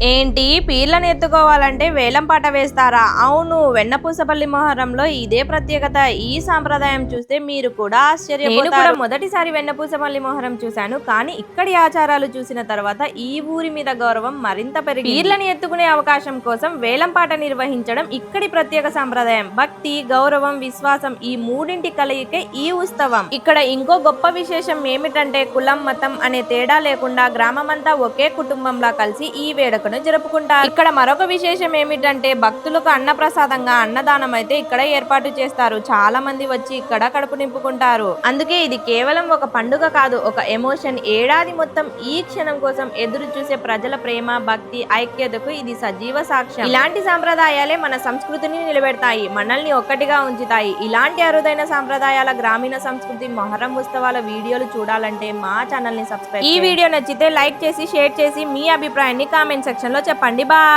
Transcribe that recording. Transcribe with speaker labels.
Speaker 1: ఏంటి పీర్లను ఎత్తుకోవాలంటే వేలం పాట వేస్తారా? అవును, వెన్నపూసపల్లి మొహరంలో ఇదే ప్రత్యేకత. ఈ సాంప్రదాయం చూస్తే మీరు కూడా ఆశ్చర్యపోతారు. నేను కూడా మొదటిసారి వెన్నపూసపల్లి మొహరం చూశాను, కానీ ఇక్కడి ఆచారాలు చూసిన తర్వాత ఈ ఊరి మీద గౌరవం మరింత పెరిగింది. పీర్లను ఎత్తుకునే అవకాశం కోసం వేలం పాట నిర్వహించడం ఇక్కడి ప్రత్యేక సాంప్రదాయం. భక్తి, గౌరవం, విశ్వాసం ఈ మూడింటి కలయికే ఈ ఉత్సవం. ఇక్కడ ఇంకో గొప్ప విశేషం ఏమిటంటే కులం, మతం అనే తేడా లేకుండా గ్రామమంతా ఒకే కుటుంబంలా కలిసి ఈ వేడుకను జరుపుకుంటారు. ఇక్కడ మరొక విశేషం ఏమిటంటే భక్తులకు అన్నప్రసాదంగా అన్నదానం అయితే ఇక్కడ ఏర్పాటు చేస్తారు. చాలా మంది వచ్చి ఇక్కడ కడుపు నింపుకుంటారు. అందుకే ఇది కేవలం ఒక పండుగ కాదు, ఒక ఎమోషన్. ఏడాది మొత్తం ఈ క్షణం కోసం ఎదురు చూసే ప్రజల ప్రేమ, భక్తి, ఐక్యతకు ఇది సజీవ సాక్ష్యం. ఇలాంటి సాంప్రదాయాలే మన సంస్కృతిని నిలబెడతాయి, మనల్ని ఒక్కటిగా ఉంచుతాయి. ఇలాంటి అరుదైన సాంప్రదాయాల గ్రామీణ సంస్కృతి మొహరం ఉత్సవాల వీడియోలు చూడాలంటే మా ఛానల్ ని సబ్స్క్రైబ్. ఈ వీడియో నచ్చితే లైక్ చేసి, షేర్ చేసి మీ అభిప్రాయాన్ని కామెంట్ సెక్షన్ లో చెప్పండి. బాయ్.